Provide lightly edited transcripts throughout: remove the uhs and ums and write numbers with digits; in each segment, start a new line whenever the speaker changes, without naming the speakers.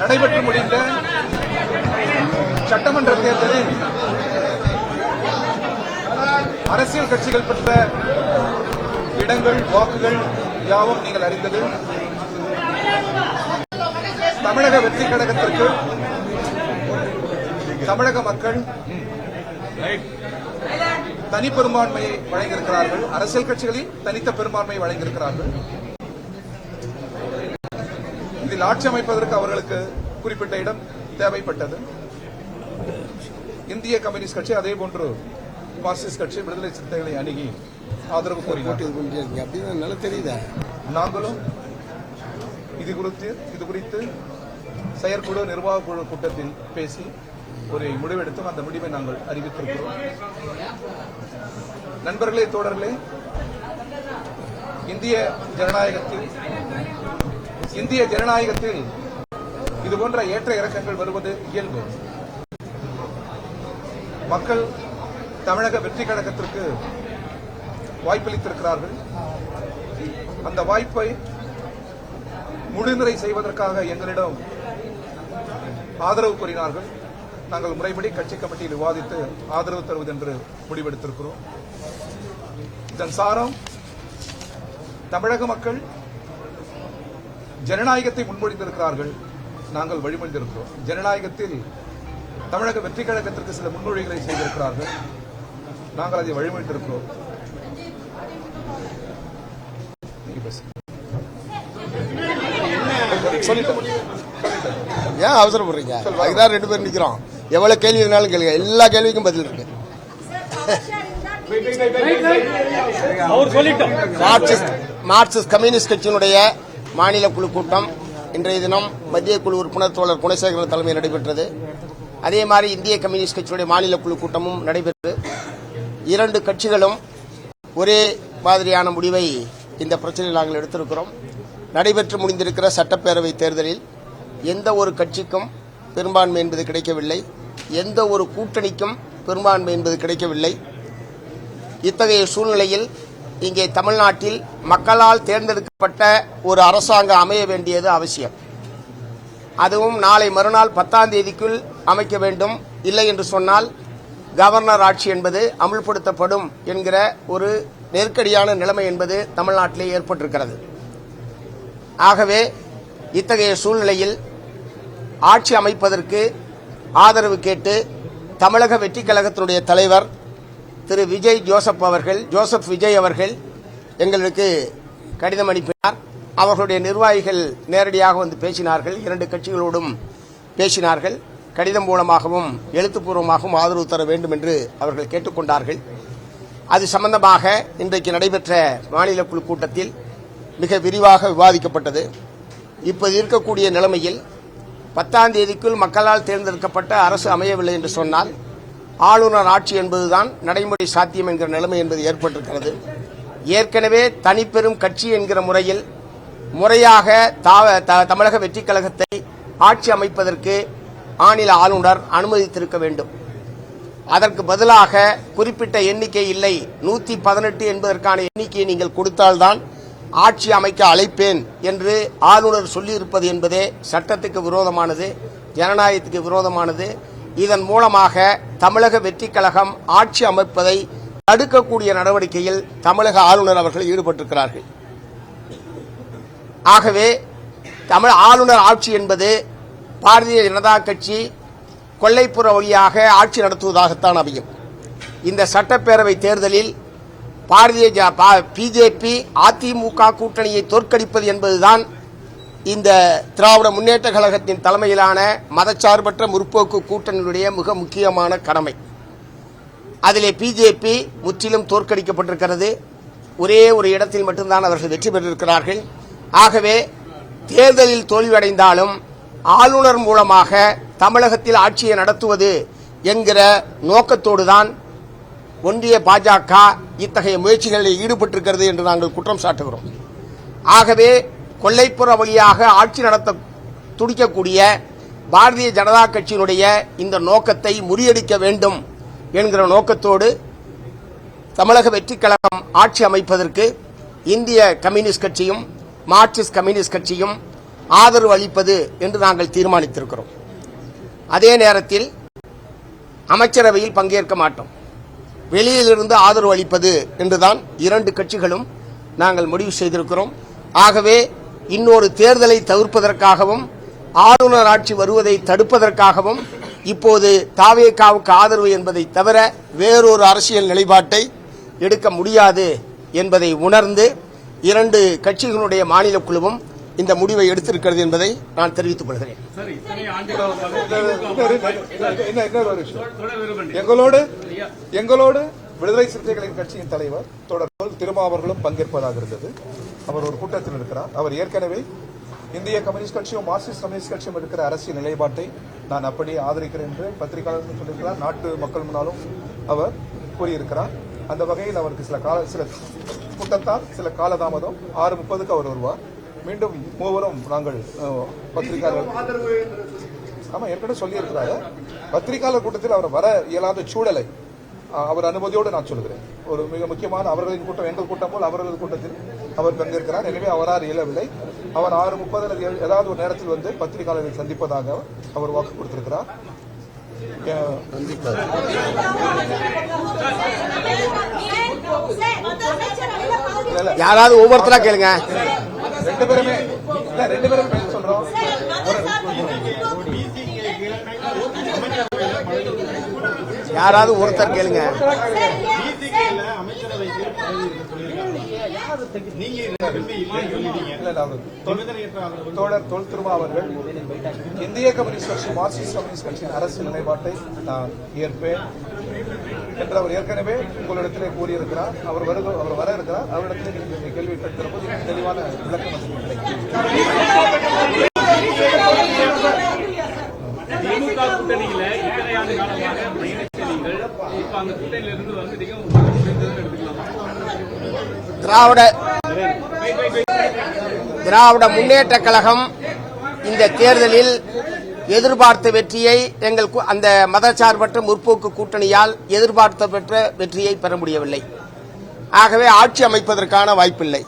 நடைபெற்று முடிந்த சட்டமன்ற தேர்தலில் அரசியல் கட்சிகள் பெற்ற இடங்கள், வாக்குகள் யாவும் நீங்கள் அறிந்தது. தமிழக வெற்றி கழகத்திற்கு தமிழக மக்கள் தனி பெரும்பான்மையை வழங்கியிருக்கிறார்கள். அரசியல் கட்சிகளில் தனித்த பெரும்பான்மையை வழங்கியிருக்கிறார்கள். இதில் ஆட்சி அமைப்பதற்கு அவர்களுக்கு குறிப்பிட்ட இடம் தேவைப்பட்டது. இந்திய கம்யூனிஸ்ட் கட்சி அதேபோன்று மார்க்சிஸ்ட் கட்சி விடுதலை சிறுத்தைகளை அணுகி ஆதரவு கோரினார். தெரியுதா? நாங்களும் இது குறித்து செயற்குழு நிர்வாக குழு கூட்டத்தில் பேசி ஒரு முடிவெடுத்தும் அந்த முடிவை நாங்கள் அறிவித்திருக்கிறோம். நண்பர்களே, தோழர்களே, இந்திய ஜனநாயகத்தில் இதுபோன்ற ஏற்ற இறக்கங்கள் வருவது இயல்பு. மக்கள் தமிழக வெற்றி கழகத்திற்கு வாய்ப்பளித்திருக்கிறார்கள். அந்த வாய்ப்பை முழுநிறை செய்வதற்காக எங்களிடம் ஆதரவு கோரினார்கள். நாங்கள் முறைப்படி கட்சி கமிட்டியில் விவாதித்து ஆதரவு தருவது என்று முடிவெடுத்திருக்கிறோம். இதன் சாரம், தமிழக மக்கள் ஜனநாயகத்தை முன்மொழிந்திருக்கிறார்கள், நாங்கள் வழிமொழிந்திருக்கிறோம். ஜனநாயகத்தில் தமிழக வெற்றி கழகத்திற்கு சில முன்மொழிகளை செய்திருக்கிறார்கள், நாங்கள் அதை வழிமொழிந்திருக்கிறோம்.
ஏன் அவசரப்படுறீங்க? அதுதான் 2 பேர் நிக்கிறோம். எவ்வளவு கேள்வி இருந்தாலும் கேளுங்க, எல்லா கேள்விக்கும் பதில் இருக்கு. மார்க்சிஸ்ட் கம்யூனிஸ்ட் கட்சியினுடைய மாநில குழு கூட்டம் இன்றைய தினம் மத்திய குழு உறுப்பினர் தோழர் குணசேகரன் தலைமையில் நடைபெற்றது. அதே மாதிரி இந்திய கம்யூனிஸ்ட் கட்சியுடைய மாநில குழு கூட்டமும் நடைபெற்றது. 2 கட்சிகளும் ஒரே மாதிரியான முடிவை இந்த பிரச்சனையில் நாங்கள் எடுத்திருக்கிறோம். நடைபெற்று முடிந்திருக்கிற சட்டப்பேரவை தேர்தலில் எந்த ஒரு கட்சிக்கும் பெரும்பான்மை என்பது கிடைக்கவில்லை, எந்த ஒரு கூட்டணிக்கும் பெரும்பான்மை என்பது கிடைக்கவில்லை. இத்தகைய சூழ்நிலையில் இங்கே தமிழ்நாட்டில் மக்களால் தேர்ந்தெடுக்கப்பட்ட ஒரு அரசாங்கம் அமைய வேண்டியது அவசியம். அதுவும் நாளை மறுநாள் 10ஆம் தேதிக்குள் அமைக்க வேண்டும். இல்லை என்று சொன்னால் கவர்னர் ஆட்சி என்பது அமுல்படுத்தப்படும் என்கிற ஒரு நெருக்கடியான நிலைமை என்பது தமிழ்நாட்டிலே ஏற்பட்டிருக்கிறது. ஆகவே இத்தகைய சூழ்நிலையில் ஆட்சி அமைப்பதற்கு ஆதரவு கேட்டு தமிழக வெற்றி கழகத்தினுடைய தலைவர் திரு ஜோசப் விஜய் அவர்கள் எங்களுக்கு கடிதம் அனுப்பினார். அவர்களுடைய நிர்வாகிகள் நேரடியாக வந்து பேசினார்கள். 2 கட்சிகளோடும் பேசினார்கள். கடிதம் மூலமாகவும் எழுத்துப்பூர்வமாகவும் ஆதரவு தர வேண்டும் என்று அவர்கள் கேட்டுக்கொண்டார்கள். அது சம்பந்தமாக இன்றைக்கு நடைபெற்ற மாநில குழு கூட்டத்தில் மிக விரிவாக விவாதிக்கப்பட்டது. இப்போது இருக்கக்கூடிய நிலைமையில் 10ஆம் தேதிக்குள் மக்களால் தேர்ந்தெடுக்கப்பட்ட அரசு அமையவில்லை என்று சொன்னால் ஆளுநர் ஆட்சி என்பதுதான் நடைமுறை சாத்தியம் என்கிற நிலைமை என்பது ஏற்பட்டிருக்கிறது. ஏற்கனவே தனிப்பெரும் கட்சி என்கிற முறையில் முறையாக தமிழக வெற்றி கழகத்தை ஆட்சி அமைப்பதற்கு மாநில ஆளுநர் அனுமதித்திருக்க வேண்டும். அதற்கு பதிலாக குறிப்பிட்ட எண்ணிக்கை இல்லை, 118 என்பதற்கான எண்ணிக்கையை நீங்கள் கொடுத்தால்தான் ஆட்சி அமைக்க அழைப்பேன் என்று ஆளுநர் சொல்லியிருப்பது என்பதே சட்டத்துக்கு விரோதமானது, ஜனநாயகத்துக்கு விரோதமானது. இதன் மூலமாக தமிழக வெற்றி கழகம் ஆட்சி அமைப்பதை தடுக்கக்கூடிய நடவடிக்கையில் தமிழக ஆளுநர் அவர்கள் ஈடுபட்டிருக்கிறார்கள். ஆகவே ஆளுநர் ஆட்சி என்பது பாரதிய ஜனதா கட்சி கொல்லைப்புற வழியாக ஆட்சி நடத்துவதாகத்தான் அமையும். இந்த சட்டப்பேரவை தேர்தலில் பிஜேபி அதிமுக கூட்டணியை தோற்கடிப்பது என்பதுதான் இந்த திராவிட முன்னேற்ற கழகத்தின் தலைமையிலான மதச்சார்பற்ற முற்போக்கு கூட்டணியுடைய மிக முக்கியமான கடமை. அதிலே பிஜேபி முற்றிலும் தோற்கடிக்கப்பட்டிருக்கிறது. ஒரே ஒரு இடத்தில் மட்டும்தான் அவர்கள் வெற்றி பெற்றிருக்கிறார்கள். ஆகவே தேர்தலில் தோல்வியடைந்தாலும் ஆளுநர் மூலமாக தமிழகத்தில் ஆட்சியை நடத்துவது என்கிற நோக்கத்தோடுதான் ஒன்றிய பாஜக இத்தகைய முயற்சிகளில் ஈடுபட்டிருக்கிறது என்று நாங்கள் குற்றம் சாட்டுகிறோம். ஆகவே கொல்லைப்புற வழியாக ஆட்சி நடத்த துடிக்கக்கூடிய பாரதிய ஜனதா கட்சியினுடைய இந்த நோக்கத்தை முறியடிக்க வேண்டும் என்கிற நோக்கத்தோடு தமிழக வெற்றி கழகம் ஆட்சி அமைப்பதற்கு இந்திய கம்யூனிஸ்ட் கட்சியும் மார்க்சிஸ்ட் கம்யூனிஸ்ட் கட்சியும் ஆதரவு அளிப்பது என்று நாங்கள் தீர்மானித்திருக்கிறோம். அதே நேரத்தில் அமைச்சரவையில் பங்கேற்க மாட்டோம், வெளியிலிருந்து ஆதரவு அளிப்பது என்றுதான் இரண்டு கட்சிகளும் நாங்கள் முடிவு செய்திருக்கிறோம். ஆகவே இன்னொரு தேர்தலை தவிர்ப்பதற்காகவும் ஆளுநர் ஆட்சி வருவதை தடுப்பதற்காகவும் இப்போது தாவேகாவுக்கு ஆதரவு என்பதை தவிர வேறொரு அரசியல் நிலைப்பாட்டை எடுக்க முடியாது என்பதை உணர்ந்து இரண்டு கட்சிகளுடைய மாநில குழுவும் இந்த முடிவை எடுத்திருக்கிறது என்பதை நான் தெரிவித்துக் கொள்கிறேன்.
எங்களோடு விடுதலை சிறுத்தைகளின் கட்சியின் தலைவர் தொடர் திருமாவர்களும் பங்கேற்பதாக இருந்தது. அவர் ஒரு கூட்டத்தில் இருக்கிறார். அவர் ஏற்கனவே இந்திய கம்யூனிஸ்ட் கட்சியும் மார்க்சிஸ்ட் கம்யூனிஸ்ட் கட்சியும் இருக்கிற அரசியல் நிலைப்பாட்டை நான் அப்படியே ஆதரிக்கிறேன் என்று பத்திரிகையாளர்கள் சொல்லியிருக்கிறார். நாட்டு மக்கள் முன்னாலும் அவர் கூறியிருக்கிறார். அந்த வகையில் அவருக்கு சில கூட்டத்தால் சில காலதாமதம் 6:30க்கு அவர் வருவார். மீண்டும் மூவரும் நாங்கள் பத்திரிகையாளர் ஏற்கனவே சொல்லியிருக்கிறாரு. பத்திரிகையாளர் கூட்டத்தில் அவர் வர இயலாத சூழலை அவர் அனுமதியோடு நான் சொல்கிறேன். ஒரு மிக முக்கியமான அவர்களின் கூட்டம் எங்கள் கூட்டம் போல் அவர்களது கூட்டத்தில் அவர் பங்கேற்கிறார். எனவே அவரால் இயலவில்லை. அவர் 6:30 ஏதாவது ஒரு நேரத்தில் வந்து பத்திரிகையாளர்களை சந்திப்பதாக அவர் வாக்கு கொடுத்திருக்கிறார்.
யாராவது ஒவ்வொருத்தரா கேளுங்க.
ரெண்டு பேரும் சொல்றோம்.
யாராவது ஒருத்தர் கேளுங்க.
தோழர் தொல் திருமாவர்கள் இந்திய கம்யூனிஸ்ட் கட்சி மார்க்சிஸ்ட் கம்யூனிஸ்ட் கட்சியின் அரசியல் நிலைப்பாட்டை நான் ஏற்பேன் என்று அவர் ஏற்கனவே உங்களிடத்திலே கூறியிருக்கிறார். அவர் வர இருக்கிறார். அவரிடத்திலே நீங்கள் கேள்வி கேட்கிற போது தெளிவான விளக்கம்
திமுக கூட்டணியில இத்தனை ஆண்டு காலமாக பயணித்த நீங்கள் இப்ப அந்த கூட்டணியிலிருந்து வந்துட்டீங்க.
திராவிட முன்னேற்ற கழகம் இந்த தேர்தலில் எதிர்பார்த்த வெற்றியை அந்த மதச்சார்பற்ற முற்போக்கு கூட்டணியால் எதிர்பார்த்த பெற்ற வெற்றியை பெற முடியவில்லை. ஆகவே ஆட்சி அமைப்பதற்கான வாய்ப்பில்லை.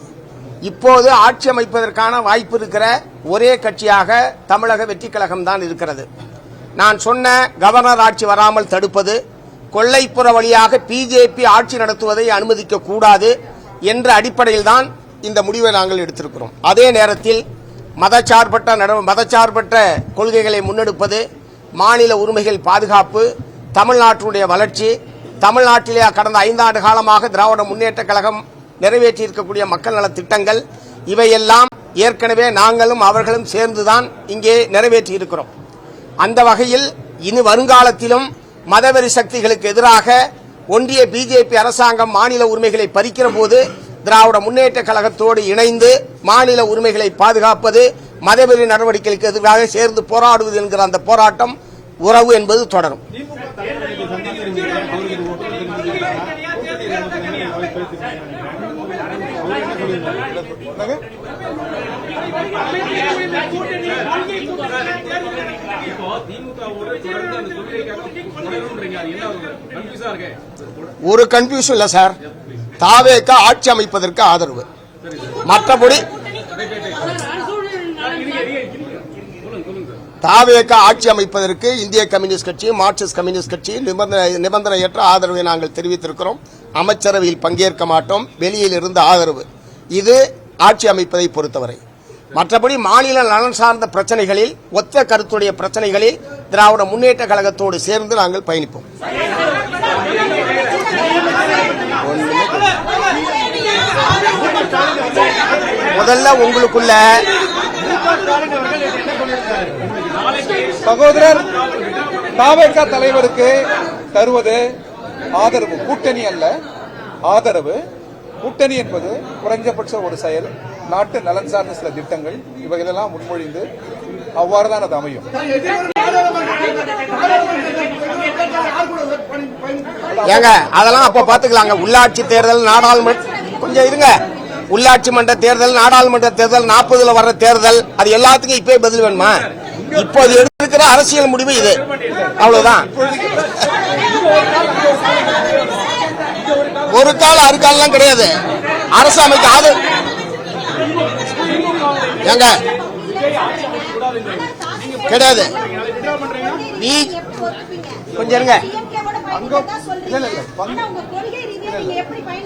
இப்போது ஆட்சி அமைப்பதற்கான வாய்ப்பு இருக்கிற ஒரே கட்சியாக தமிழக வெற்றி கழகம் தான் இருக்கிறது. நான் சொன்ன கவர்னர் ஆட்சி வராமல் தடுப்பது, கொள்ளைப்புற வழியாக பிஜேபி ஆட்சி நடத்துவதை அனுமதிக்க கூடாது என்ற அடிப்படையில் தான் இந்த முடிவை நாங்கள் எடுத்திருக்கிறோம். அதே நேரத்தில் மதச்சார்பற்ற கொள்கைகளை முன்னெடுப்பது, மாநில உரிமைகள் பாதுகாப்பு, தமிழ்நாட்டினுடைய வளர்ச்சி, தமிழ்நாட்டிலே கடந்த 5 ஆண்டு காலமாக திராவிட முன்னேற்ற கழகம் நிறைவேற்றியிருக்கக்கூடிய மக்கள் நல திட்டங்கள், இவையெல்லாம் ஏற்கனவே நாங்களும் அவர்களும் சேர்ந்துதான் இங்கே நிறைவேற்றி இருக்கிறோம். அந்த வகையில் இனி வருங்காலத்திலும் மதவெறி சக்திகளுக்கு எதிராக ஒன்றிய பிஜேபி அரசாங்கம் மாநில உரிமைகளை பறிக்கிற போது திராவிட முன்னேற்ற கழகத்தோடு இணைந்து மாநில உரிமைகளை பாதுகாப்பது, மதவெறி நடவடிக்கைகளுக்கு எதிராக சேர்ந்து போராடுவது என்கிற அந்த போராட்டம் உறவு என்பது தொடரும். ஒரு கன்ஃபியூஷன் இல்ல சார். தாவேகா ஆட்சி அமைப்பதற்கு ஆதரவு, மற்றபடி தாவேகா ஆட்சி அமைப்பதற்கு இந்திய கம்யூனிஸ்ட் கட்சி மார்க்சிஸ்ட் கம்யூனிஸ்ட் கட்சி நிபந்தனையற்ற ஆதரவை நாங்கள் தெரிவித்திருக்கிறோம். அமைச்சரவையில் பங்கேற்க மாட்டோம், வெளியில் இருந்து ஆதரவு. இது ஆட்சி அமைப்பதை பொறுத்தவரை. மற்றபடி மாநில நலன் சார்ந்த பிரச்சனைகளில், ஒத்த கருத்துடைய பிரச்சனைகளில் திராவிட முன்னேற்ற கழகத்தோடு சேர்ந்து நாங்கள் பயணிப்போம். முதல்ல உங்களுக்குள்ள
சகோதரர் தாவேகா தலைவருக்கு தருவது ஆதரவு, கூட்டணி அல்ல, ஆதரவு. கூட்டணி என்பது குறைஞ்சபட்ச ஒரு செயல், நாட்டு நலன் சார்ந்த சில திட்டங்கள், இவைகளெல்லாம் முன்மொழிந்து அவ்வாறுதான் அது அமையும்.
ஏங்க அதெல்லாம் அப்ப பாத்துக்கலாங்க. உள்ளாட்சி தேர்தல், நாடாளுமன்ற, கொஞ்சம் இருங்க, உள்ளாட்சி மன்ற தேர்தல், நாடாளுமன்ற தேர்தல், 40ல் வர்ற தேர்தல், அது எல்லாத்துக்கும் இப்பவே பதில் வேணுமா? இப்போது எடுத்திருக்கிற அரசியல் முடிவு இது, அவ்வளவுதான். ஒரு கால அறுக்காலாம் கிடையாது. அரசு அமைக்க ஏங்க கிடையாது. கொஞ்சம் இருங்க,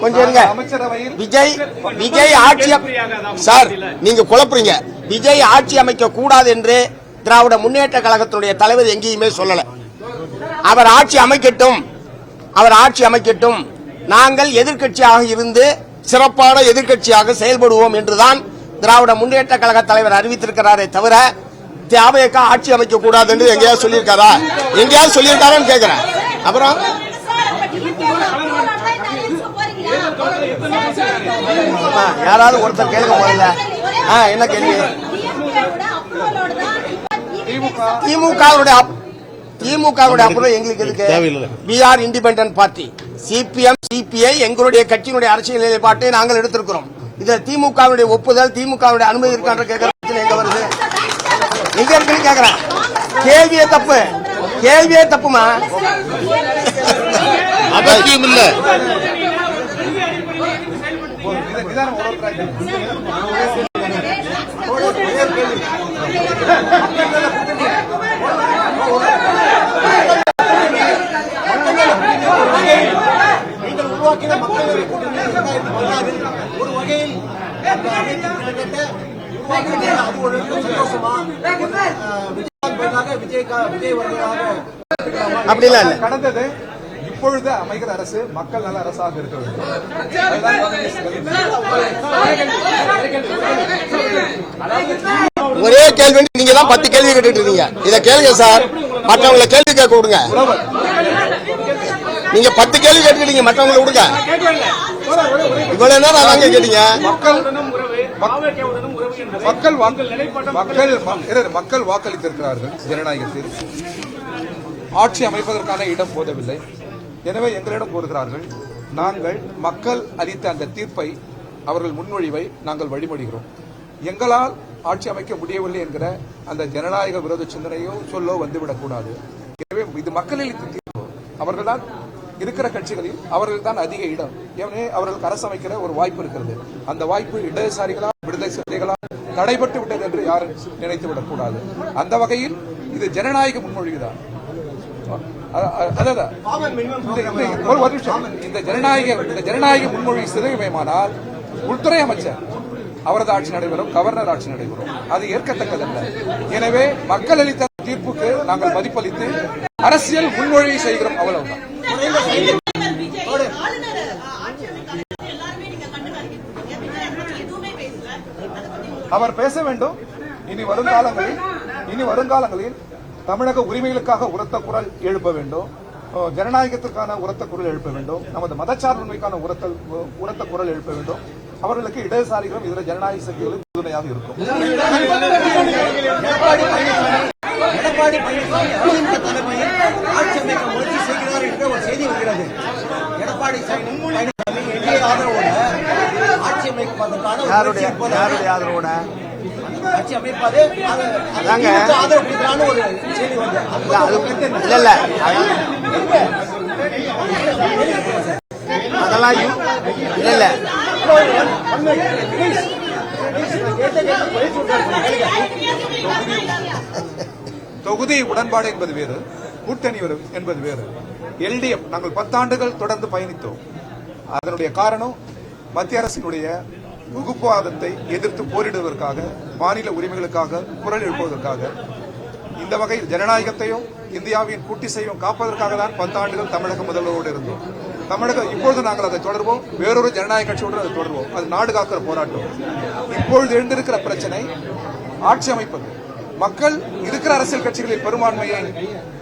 கொஞ்சம் இருங்க.
அமைச்சரவையில்
விஜய் ஆட்சி சார் நீங்க குழப்புறீங்க. விஜய் ஆட்சி அமைக்க கூடாது என்று திராவிட முன்னேற்ற கழகத்தினுடைய தலைவர் எங்கேயுமே சொல்லல. அவர் ஆட்சி அமைக்கட்டும், அவர் ஆட்சி அமைக்கட்டும், நாங்கள் எதிர்க்கட்சியாக இருந்து சிறப்பான எதிர்க்கட்சியாக செயல்படுவோம் என்றுதான் திராவிட முன்னேற்ற கழக தலைவர் அறிவித்திருக்கிறாரே தவிர திமுக ஆட்சி அமைக்க கூடாது என்று எங்கேயாவது சொல்லியிருக்காரா? எங்கேயாவது சொல்லியிருக்காரான்னு கேட்கிறேன். அப்புறம் யாராவது ஒருத்தர் கேளுங்க முதல்ல. என்ன கேள்வி? திமுகவுடைய அப்புறம் எங்களுக்கு எதுக்கு? we are independent party. CPM CBI எங்களுடைய கட்சியினுடைய அரசியல் நிலைப்பாட்டை நாங்கள் எடுத்திருக்கிறோம். இதுல திமுகவுடைய ஒப்புதல், திமுகவுடைய அனுமதி இருக்கான்ற கேட்கிற எங்க வருது? எங்க இருக்குன்னு கேக்குறேன். கேள்வியே தப்பு, கேள்வியே தப்புமா? அவசியம் இல்ல.
நீங்கள் உருவாக்கின மக்களவை கூட்டணி 2016 ஒரு வகையில் அது ஒரு சந்தோஷமா விஜய் வருவதாக
அப்படிலாம் இல்ல.
கடந்தது இப்பொழுது அமைகிற அரசு மக்கள் நல அரசாக இருக்க வேண்டும்.
ஒரே கேள்வி நீங்க தான் 10 கேள்வி கேட்டுட்டு இருக்கீங்க. இத கேளுங்க சார், மற்றவங்களை கேள்வி கேட்க விடுங்க. நீங்க 10 கேள்வி கேட்டுக்கிட்டீங்க, மற்றவங்களை விடுங்க. இவ்வளவு நேரம் அதாங்க கேட்டீங்க.
மக்கள் வாக்களித்திருக்கிறார்கள். ஜனநாயகத்தில் ஆட்சி அமைப்பதற்கான இடம் போதவில்லை. எனவே எங்களிடம் கோருகிறார்கள். நாங்கள் மக்கள் அளித்த அந்த தீர்ப்பை, அவர்கள் முன்மொழிவை நாங்கள் வழிமொழிகிறோம். எங்களால் ஆட்சி அமைக்க முடியவில்லை என்கிற அந்த ஜனநாயக விரோத சிந்தனையோ சொல்லோ வந்துவிடக்கூடாது. எனவே இது மக்களில் தீர்ப்பு. அவர்கள்தான் இருக்கிற கட்சிகளில் அவர்கள் தான் அதிக இடம். ஏனே அவர்களுக்கு அரசு அமைக்கிற ஒரு வாய்ப்பு இருக்கிறது. அந்த வாய்ப்பு இடதுசாரிகளா விடுதலை சிறுத்தைகளா தடைபட்டு விட்டது என்று யாரும் நினைத்து விடக்கூடாது. அந்த வகையில் இது ஜனநாயக முன்மொழிதான். இந்த ஜனநாயக முன்மொழி சிறுமையானால் உள்துறை அமைச்சர் அவரது ஆட்சி நடைபெறும், கவர்னர் ஆட்சி நடைபெறும். அது ஏற்கத்தக்கதல்ல. எனவே மக்கள் அளித்த தீர்ப்புக்கு நாங்கள் மதிப்பளித்து அரசியல் முன்மொழியை செய்கிறோம். அவ்வளவுதான். அவர் பேச வேண்டும். இனி வருங்காலங்களில் தமிழக உரிமைகளுக்காக உரத்த குரல் எழுப்ப வேண்டும். ஜனநாயகத்திற்கான உரத்த குரல் எழுப்ப வேண்டும். நமது மதச்சார்பின்மைக்கான உரத்த குரல் எழுப்ப வேண்டும். அவர்களுக்கு இடதுசாரிகளும் இதர ஜனநாயக சக்திகளும் உறுதுணையாக இருக்கும்.
எடப்பாடி பழனிசாமி தலைமையில் ஆட்சி அமைக்க முயற்சி செய்கிறார் என்ற ஒரு செய்தி வருகிறது. எடப்பாடி பழனிசாமி என்டிஏ ஆதரவோட ஆட்சி அமைப்பதற்கான
ஆதரவோட
ஆட்சி அமைப்பது ஆதரவு கொடுக்கிறான்னு ஒரு செய்தி வந்து
இல்ல அதெல்லாம் இல்ல.
தொகுதி உடன்பாடு என்பது வேறு, கூட்டணி என்பது வேறு. எல்டிஎஃப் நாங்கள் 10 ஆண்டுகள் தொடர்ந்து பயணித்தோம். அதனுடைய காரணம் மத்திய அரசினுடைய வகுப்புவாதத்தை எதிர்த்து போரிடுவதற்காக, மாநில உரிமைகளுக்காக குரல் எழுப்புவதற்காக, இந்த வகையில் ஜனநாயகத்தையும் இந்தியாவின் கூட்டிசையும் காப்பதற்காக தான் 10 ஆண்டுகள் தமிழக முதல்வரோடு இருந்தோம். இப்பொழுது நாங்கள் அதை தொடர்வோம். வேறொரு ஜனநாயக கட்சியோடு அதை தொடர்வோம். அது நாடு காக்கிற போராட்டம். இப்பொழுது எழுந்திருக்கிற பிரச்சனை ஆட்சி அமைப்பது. மக்கள் இருக்கிற அரசியல் கட்சிகளில் பெரும்பான்மையை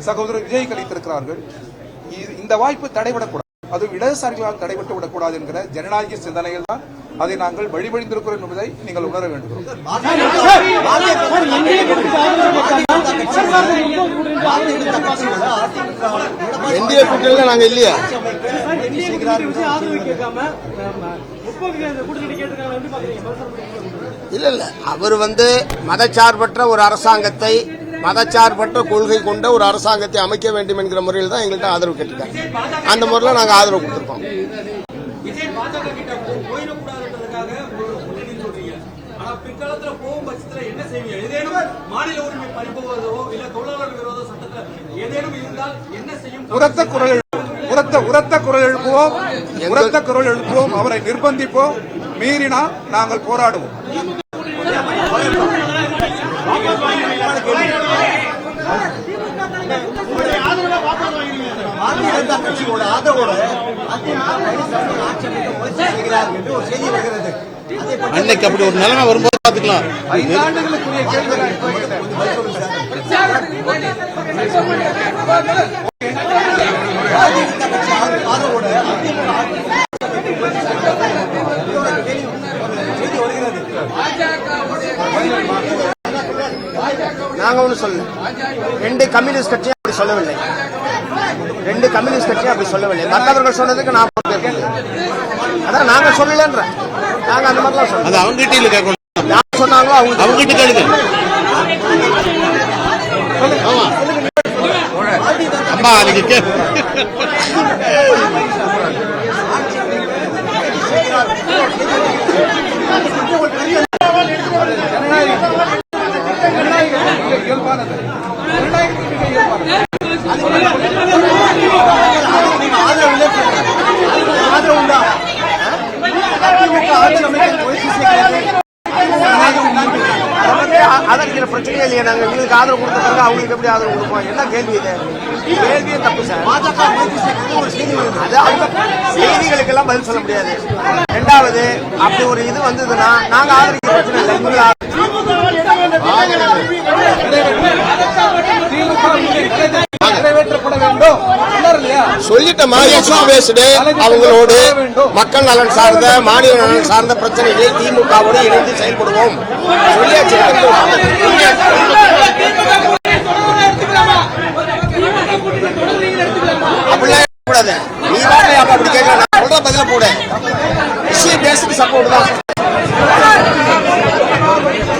சகோதரர் விஜய் அளித்திருக்கிறார்கள். இந்த வாய்ப்பு தடைபடக்கூடாது. அது இடதுசாரிகளால் தடைபட்டு விடக்கூடாது என்கிற ஜனநாயக சிந்தனையில் தான் அதை நாங்கள் வழிபடிந்திருக்கிறோம் என்பதை நீங்கள் உணர வேண்டும்.
இந்திய கூட்டணியில நாங்க இல்லையா? இல்ல அவர் மதச்சார்பற்ற ஒரு அரசாங்கத்தை, மதச்சார்பற்ற கொள்கை கொண்ட ஒரு அரசாங்கத்தை அமைக்க வேண்டும் என்கிற முறையில் தான் எங்கள்கிட்ட ஆதரவு கேட்டிருக்காங்க. அந்த முறையில் நாங்கள் ஆதரவு கொடுத்திருக்கோம்.
பிற்காலத்துல போகும் பட்சத்துல என்ன செய்வீங்க? ஏதேனும் மாநில உரிமை பறிப்பதோ இல்ல தொழிலாளர் விரோத சட்டத்துல ஏதேனும் இருந்தால் என்ன செய்யும்?
உரத்த குரல் எழுப்புவோம், அவரை நிர்பந்திப்போம், மீறினா நாங்கள் போராடுவோம்.
பாரதிய ஜனதா கட்சியோட ஆதரவோட அதிமுக பழனிசாமி ஆட்சி அமைக்க முயற்சி செய்கிறார் என்று ஒரு செய்தி வருகிறது.
அன்னைக்கு அப்படி ஒரு நிலைமை வரும்போது பாத்துக்கலாம்.
5 ஆண்டுகளுக்குரிய கேள்விகளை
பாரதிய ஜனதா கட்சி ஆதரவோட அதிமுக செய்தி வருகிறது.
நாங்க ஒண்ணு சொல்லல. 2 கம்யூனிஸ்ட் கட்சியும் அப்படி சொல்லவில்லை. 2 கம்யூனிஸ்ட் கட்சியும் அப்படி சொல்லவில்லை. மற்றவர்கள் சொன்னதுக்கு நான் பொறுப்பேற்கிறேன். அதான் நாங்க சொல்லலன்ற. நாங்க அந்த மாதிரிலாம் சொல்லல.
அது அவங்க கிட்ட இல்ல கேட்கணும்.
யார் சொன்னாங்களோ அவங்க
கிட்ட கேளுங்க. ஆமா அம்மா நீங்க கேட்க
இயல்பானது.
ஆதரவு உண்டா? அதிமுக ஆட்சி அமைக்க முயற்சி செய்கிறது.
அதற்கு பிரச்சனையே இல்லையா? நாங்க எங்களுக்கு ஆதரவு கொடுத்தாங்க, அவங்களுக்கு எப்படி ஆதரவு கொடுப்போம்? என்ன கேள்வி இது? கேள்வியே தப்பு சார்.
பாஜக முயற்சி செய்கிறது ஒரு செய்தி வருகிறது.
அது அவங்க செய்திகளுக்கெல்லாம் பதில் சொல்ல முடியாது. 2வது அப்படி ஒரு இது வந்ததுன்னா நாங்க ஆதரிக்க பிரச்சனை இல்லை.
நிறைவேற்றப்பட வேண்டும்
சொல்லிட்டமா பேசுடு. அவங்களோடு மக்கள் நலன் சார்ந்த மாநில நலன் சார்ந்த பிரச்சனைகளில் திமுகவோடு இணைந்து செயல்படுவோம் சொல்லியாச்சு. அப்படிலாம் கூடாது. நீ அப்படி கேட்க நான் சொல்ற பதில போட விஷயம் பேசுக்கு சப்போர்ட் தான்.